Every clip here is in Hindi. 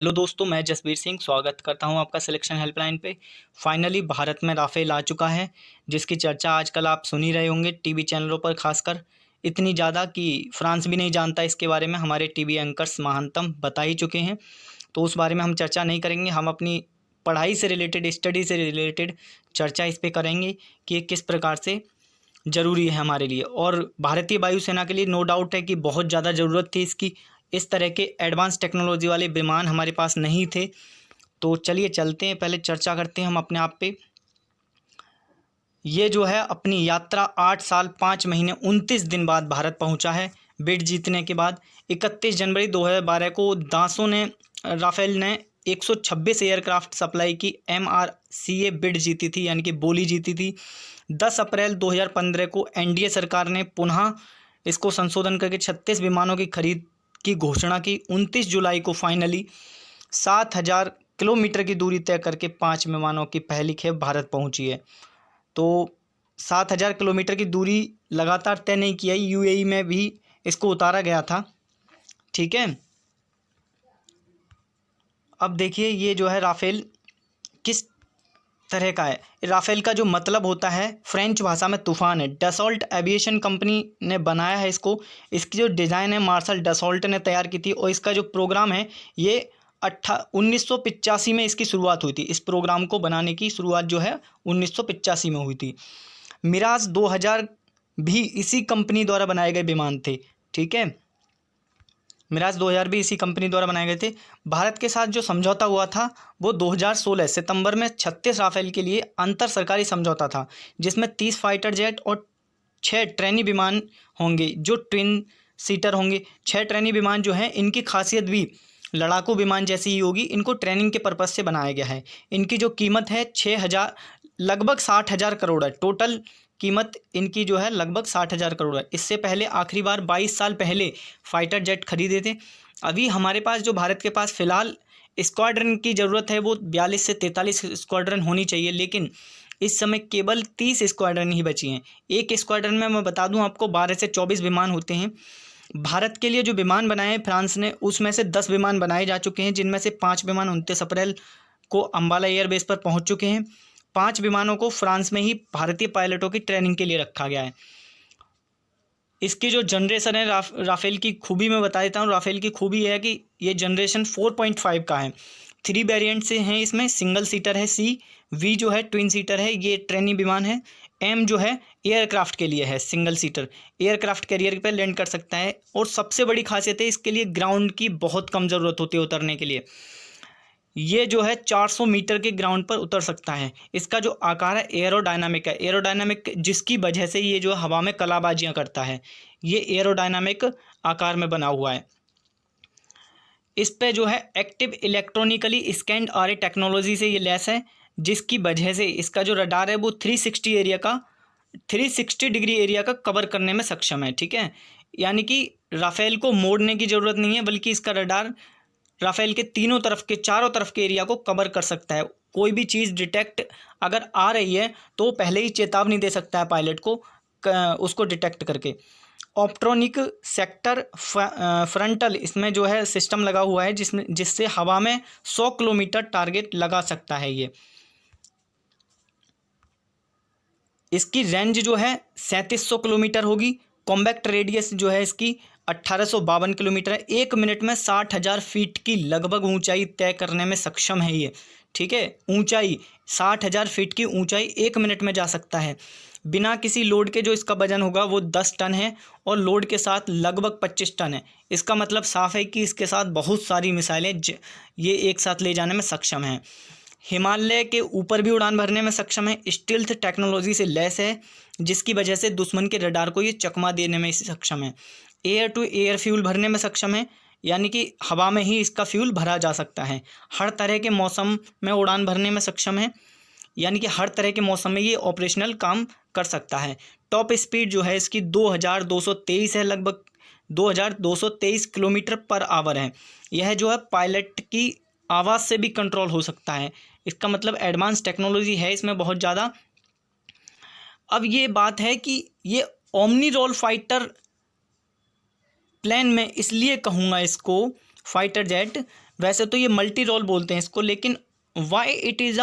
हेलो दोस्तों, मैं जसबीर सिंह स्वागत करता हूं आपका सिलेक्शन हेल्पलाइन पे। फाइनली भारत में राफेल आ चुका है, जिसकी चर्चा आजकल आप सुन ही रहे होंगे टीवी चैनलों पर, खासकर इतनी ज़्यादा कि फ्रांस भी नहीं जानता इसके बारे में। हमारे टीवी एंकर्स महानतम बता ही चुके हैं, तो उस बारे में हम चर्चा नहीं करेंगे। हम अपनी पढ़ाई से रिलेटेड, स्टडी से रिलेटेड चर्चा इस पर करेंगे कि ये किस प्रकार से ज़रूरी है हमारे लिए। और भारतीय वायुसेना के लिए नो डाउट है कि बहुत ज़्यादा ज़रूरत थी इसकी। इस तरह के एडवांस टेक्नोलॉजी वाले विमान हमारे पास नहीं थे। तो चलिए चलते हैं, पहले चर्चा करते हैं हम अपने आप पे। ये जो है अपनी यात्रा 8 साल 5 महीने 29 दिन बाद भारत पहुंचा है, बिड जीतने के बाद। 31 जनवरी 2012 को दासों ने, राफेल ने 126 एयरक्राफ्ट सप्लाई की MRCA बिड जीती थी, यानी कि बोली जीती थी। 10 अप्रैल 2015 को एनडीए सरकार ने पुनः इसको संशोधन करके 36 विमानों की खरीद की घोषणा की। 29 जुलाई को फाइनली 7,000 किलोमीटर की दूरी तय करके 5 विमानों की पहली खेप भारत पहुंची है। तो 7,000 किलोमीटर की दूरी लगातार तय नहीं किया, यूएई में भी इसको उतारा गया था। ठीक है, अब देखिए ये जो है राफेल किस तरह का है। राफेल का जो मतलब होता है फ्रेंच भाषा में तूफान है। डसॉल्ट एविएशन कंपनी ने बनाया है इसको। इसकी जो डिज़ाइन है मार्शल डसॉल्ट ने तैयार की थी, और इसका जो प्रोग्राम है ये 1985 में इसकी शुरुआत हुई थी। इस प्रोग्राम को बनाने की शुरुआत जो है 1985 में हुई थी। मिराज 2000 भी इसी कंपनी द्वारा बनाए गए विमान थे। ठीक है, मिराज 2000 भी इसी कंपनी द्वारा बनाए गए थे। भारत के साथ जो समझौता हुआ था वो 2016 सितंबर में 36 राफेल के लिए अंतर सरकारी समझौता था, जिसमें 30 फाइटर जेट और 6 ट्रेनी विमान होंगे जो ट्विन सीटर होंगे। 6 ट्रेनी विमान जो हैं इनकी खासियत भी लड़ाकू विमान जैसी ही होगी। इनको ट्रेनिंग के पर्पज़ से बनाया गया है। इनकी जो कीमत है 6,000 लगभग 60,000 करोड़ है। टोटल कीमत इनकी जो है लगभग 60,000 करोड़ है। इससे पहले आखिरी बार 22 साल पहले फाइटर जेट खरीदे थे। अभी हमारे पास जो भारत के पास फ़िलहाल स्क्वाड्रन की ज़रूरत है वो 42 से 43 स्क्वाड्रन होनी चाहिए, लेकिन इस समय केवल 30 स्क्वाड्रन ही बची हैं। एक स्क्वाड्रन में मैं बता दूं आपको 12 से 24 विमान होते हैं। भारत के लिए जो विमान बनाए हैं फ्रांस ने, उसमें से 10 विमान बनाए जा चुके हैं, जिनमें से 5 विमान 29 अप्रैल को अम्बाला एयरबेस पर पहुंच चुके हैं। 5 विमानों को फ्रांस में ही भारतीय पायलटों की ट्रेनिंग के लिए रखा गया है। इसकी जो जनरेशन है राफेल की खूबी मैं बता देता हूँ। राफेल की खूबी है कि ये जनरेशन 4.5 का है। 3 वेरिएंट से हैं इसमें। सिंगल सीटर है सी, वी जो है ट्विन सीटर है, ये ट्रेनी विमान है। एम जो है एयरक्राफ्ट के लिए है, सिंगल सीटर एयरक्राफ्ट कैरियर पे लैंड कर सकता है। और सबसे बड़ी खासियत है इसके लिए ग्राउंड की बहुत कम ज़रूरत होती है उतरने के लिए। ये जो है 400 मीटर के ग्राउंड पर उतर सकता है। इसका जो आकार है एरोडायनामिक है। एरोडायनामिक जिसकी वजह से ये जो हवा में कलाबाजियाँ करता है, ये एरोडायनामिक आकार में बना हुआ है। इस पे जो है एक्टिव इलेक्ट्रॉनिकली स्कैन्ड आरे टेक्नोलॉजी से ये लैस है, जिसकी वजह से इसका जो रडार है वो 360 डिग्री एरिया का कवर करने में सक्षम है। ठीक है, यानी कि राफेल को मोड़ने की ज़रूरत नहीं है, बल्कि इसका रडार राफेल के चारों तरफ के एरिया को कवर कर सकता है। कोई भी चीज़ डिटेक्ट अगर आ रही है तो पहले ही चेतावनी दे सकता है पायलट को, उसको डिटेक्ट करके। ऑप्ट्रॉनिक सेक्टर फ्रंटल इसमें जो है सिस्टम लगा हुआ है, जिससे हवा में 100 किलोमीटर टारगेट लगा सकता है। ये इसकी रेंज जो है 3700 किलोमीटर होगी। कॉम्बैक्ट रेडियस जो है इसकी 1852 किलोमीटर है। 1 मिनट में 60,000 फीट की लगभग ऊंचाई तय करने में सक्षम है ये। ठीक है, ऊंचाई 60,000 फीट की ऊंचाई 1 मिनट में जा सकता है बिना किसी लोड के। जो इसका वजन होगा वो 10 टन है, और लोड के साथ लगभग 25 टन है। इसका मतलब साफ है कि इसके साथ बहुत सारी मिसाइलें ये एक साथ ले जाने में सक्षम है। हिमालय के ऊपर भी उड़ान भरने में सक्षम है। स्टील्थ टेक्नोलॉजी से लैस है, जिसकी वजह से दुश्मन के रडार को ये चकमा देने में सक्षम है। एयर टू एयर फ्यूल भरने में सक्षम है, यानी कि हवा में ही इसका फ्यूल भरा जा सकता है। हर तरह के मौसम में उड़ान भरने में सक्षम है, यानी कि हर तरह के मौसम में ये ऑपरेशनल काम कर सकता है। टॉप स्पीड जो है इसकी 2223 है, लगभग 2223 किलोमीटर पर आवर है। यह जो है पायलट की आवाज़ से भी कंट्रोल हो सकता है। इसका मतलब एडवांस टेक्नोलॉजी है इसमें बहुत ज़्यादा। अब ये बात है कि ये ओमनी रोल फाइटर प्लेन में इसलिए कहूँगा इसको फाइटर जेट, वैसे तो ये मल्टी रोल बोलते हैं इसको, लेकिन why it is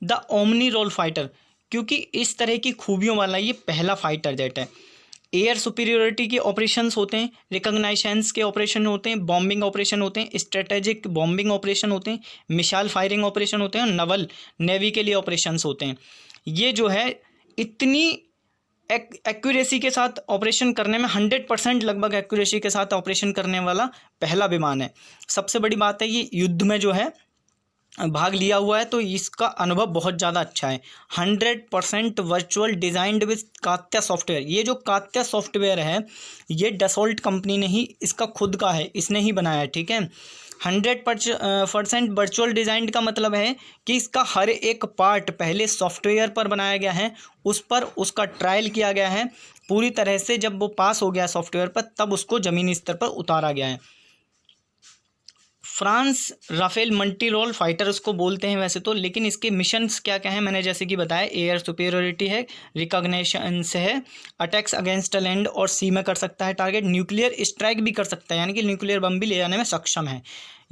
the omni role fighter, क्योंकि इस तरह की खूबियों वाला ये पहला फाइटर जेट है। एयर सुपीरियोरिटी के ऑपरेशंस होते हैं, रिकॉग्नाइशंस के ऑपरेशन होते हैं, बॉम्बिंग ऑपरेशन होते हैं, स्ट्रेटेजिक बॉम्बिंग ऑपरेशन होते हैं, मिसाइल फायरिंग ऑपरेशन होते हैं, और नवल नेवी के लिए ऑपरेशंस होते हैं। ये जो है इतनी एक्यूरेसी के साथ ऑपरेशन करने में 100% लगभग एक्यूरेसी के साथ ऑपरेशन करने वाला पहला विमान है। सबसे बड़ी बात है ये युद्ध में जो है भाग लिया हुआ है, तो इसका अनुभव बहुत ज़्यादा अच्छा है। 100% वर्चुअल डिज़ाइंड विद कात्या सॉफ्टवेयर। ये जो कात्या सॉफ्टवेयर है ये डसोल्ट कंपनी ने ही, इसका खुद का है, इसने ही बनाया है, ठीक है। 100% वर्चुअल डिज़ाइंड का मतलब है कि इसका हर एक पार्ट पहले सॉफ्टवेयर पर बनाया गया है, उस पर उसका ट्रायल किया गया है पूरी तरह से। जब वो पास हो गया सॉफ्टवेयर पर, तब उसको ज़मीनी स्तर पर उतारा गया है। France Rafale multi role fighter उसको बोलते हैं वैसे तो, लेकिन इसके मिशंस क्या क्या हैं मैंने जैसे कि बताया, एयर सुपीरियोरिटी है, रिकॉग्निशन से है, अटैक्स अगेंस्ट लैंड और सी में कर सकता है टारगेट, न्यूक्लियर स्ट्राइक भी कर सकता है, यानी कि न्यूक्लियर बम भी ले जाने में सक्षम है।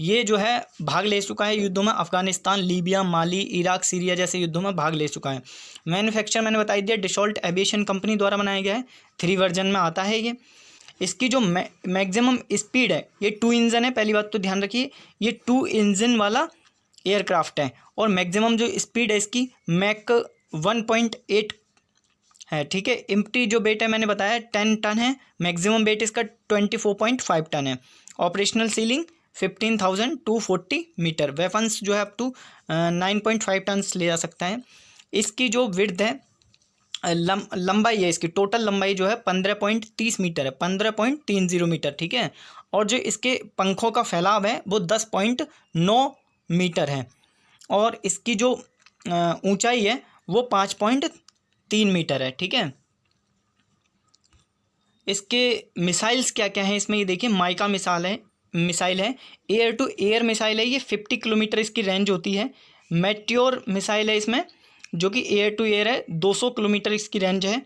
ये जो है भाग ले चुका है युद्धों में, अफगानिस्तान, लीबिया, माली, इराक, सीरिया जैसे युद्धों में भाग ले चुका है। मैन्युफैक्चर मैंने बता दिया, डसॉल्ट एविएशन कंपनी द्वारा बनाया गया है, 3 वर्जन में आता है ये। इसकी जो मैक्सिमम स्पीड है, ये 2 इंजन है, पहली बात तो ध्यान रखिए, ये 2 इंजन वाला एयरक्राफ्ट है, और मैक्सिमम जो स्पीड है इसकी मैक 1.8 है, ठीक है। एम्प्टी जो वेट है मैंने बताया 10 टन है, मैक्सिमम वेट इसका 24.5 टन है। ऑपरेशनल सीलिंग 15,240 मीटर, वेपन्स जो है अप टू 9.5 टन ले जा सकता है। इसकी जो विड्थ है, लंबाई है इसकी, टोटल लंबाई जो है 15.30 मीटर है, 15.30 मीटर, ठीक है। और जो इसके पंखों का फैलाव है वो 10.9 मीटर है, और इसकी जो ऊंचाई है वो 5.3 मीटर है, ठीक है। इसके मिसाइल्स क्या क्या हैं इसमें, ये देखिए, माइका मिसाइल है, एयर टू एयर मिसाइल है, ये 50 किलोमीटर इसकी रेंज होती है। मेट्योर मिसाइल है इसमें, जो कि एयर टू एयर है, 200 किलोमीटर इसकी रेंज है,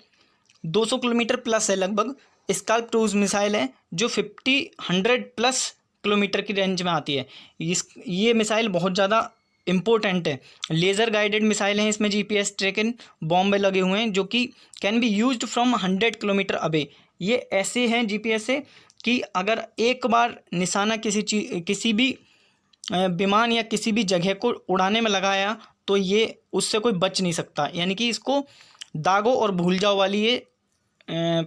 200 किलोमीटर प्लस है लगभग। स्काल्प क्रूज मिसाइल है जो 100 प्लस किलोमीटर की रेंज में आती है। ये मिसाइल बहुत ज़्यादा इम्पोर्टेंट है। लेज़र गाइडेड मिसाइल हैं इसमें, जीपीएस ट्रैकिंग बॉम्ब लगे हुए हैं, जो कि can be used from 100 kilometre away. ये ऐसे हैं जीपीएस से कि अगर एक बार निशाना किसी भी विमान या किसी भी जगह को उड़ाने में लगाया तो ये उससे कोई बच नहीं सकता, यानी कि इसको दागो और भूल जाओ वाली ये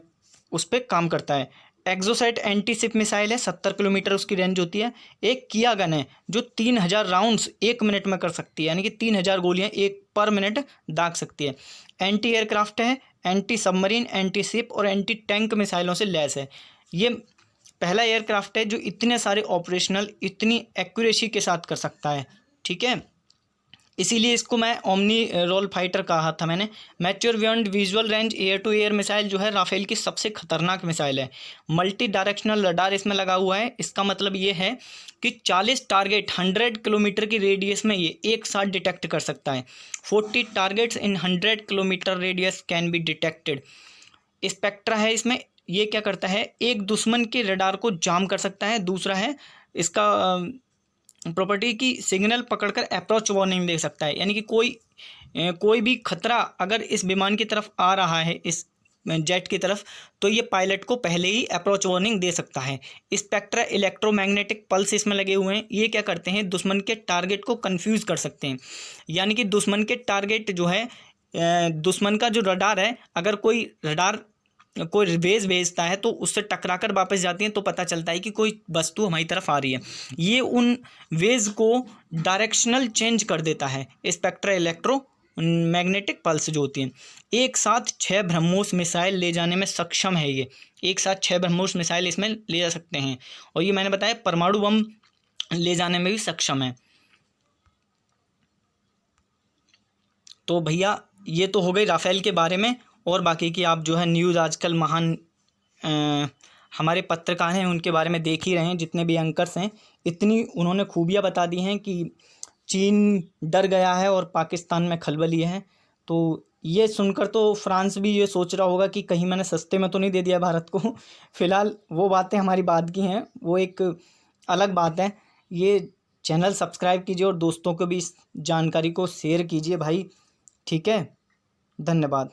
उस पर काम करता है। एक्सोसेट एंटी शिप मिसाइल है, 70 किलोमीटर उसकी रेंज होती है। एक किया गन है जो 3000 राउंड्स 1 मिनट में कर सकती है, यानी कि 3000 गोलियां एक पर मिनट दाग सकती है। एंटी एयरक्राफ्ट है, एंटी सबमरीन, एंटी शिप और एंटी टैंक मिसाइलों से लैस है। ये पहला एयरक्राफ्ट है जो इतने सारे ऑपरेशनल इतनी एक्यूरेसी के साथ कर सकता है, ठीक है। इसीलिए इसको मैं ओमनी रोल फाइटर कहा था मैंने। Mature beyond visual range air to air missile जो है राफेल की सबसे खतरनाक मिसाइल है। मल्टी डायरेक्शनल रडार इसमें लगा हुआ है। इसका मतलब ये है कि 40 टारगेट 100 किलोमीटर की रेडियस में ये एक साथ डिटेक्ट कर सकता है। 40 targets in 100 kilometre radius can be detected. Spectra है इसमें, ये क्या करता है, एक दुश्मन के रडार को जाम कर सकता है। दूसरा है इसका प्रॉपर्टी की सिग्नल पकड़कर अप्रोच वार्निंग दे सकता है, यानी कि कोई भी खतरा अगर इस विमान की तरफ आ रहा है, इस जेट की तरफ, तो ये पायलट को पहले ही अप्रोच वार्निंग दे सकता है। स्पेक्ट्रा इलेक्ट्रोमैग्नेटिक पल्स इसमें लगे हुए हैं। ये क्या करते हैं, दुश्मन के टारगेट को कंफ्यूज कर सकते हैं, यानी कि दुश्मन के टारगेट जो है, दुश्मन का जो रडार है, अगर कोई रडार कोई वेज भेजता है तो उससे टकराकर वापस जाती है तो पता चलता है कि कोई वस्तु हमारी तरफ आ रही है। ये उन वेज को डायरेक्शनल चेंज कर देता है, स्पेक्ट्रा इलेक्ट्रो मैग्नेटिक पल्स जो होती हैं। एक साथ 6 ब्रह्मोस मिसाइल ले जाने में सक्षम है। ये एक साथ 6 ब्रह्मोस मिसाइल इसमें ले जा सकते हैं, और ये मैंने बताया परमाणु बम ले जाने में भी सक्षम है। तो भैया ये तो हो गई राफेल के बारे में, और बाकी की आप जो है न्यूज़ आजकल महान हमारे पत्रकार हैं उनके बारे में देख ही रहे हैं, जितने भी एंकर्स हैं, इतनी उन्होंने खूबियाँ बता दी हैं कि चीन डर गया है और पाकिस्तान में खलबली है। तो ये सुनकर तो फ्रांस भी ये सोच रहा होगा कि कहीं मैंने सस्ते में तो नहीं दे दिया भारत को। फिलहाल वो बातें हमारी बाद की हैं, वो एक अलग बात है। ये चैनल सब्सक्राइब कीजिए और दोस्तों को भी इस जानकारी को शेयर कीजिए भाई। ठीक है, धन्यवाद।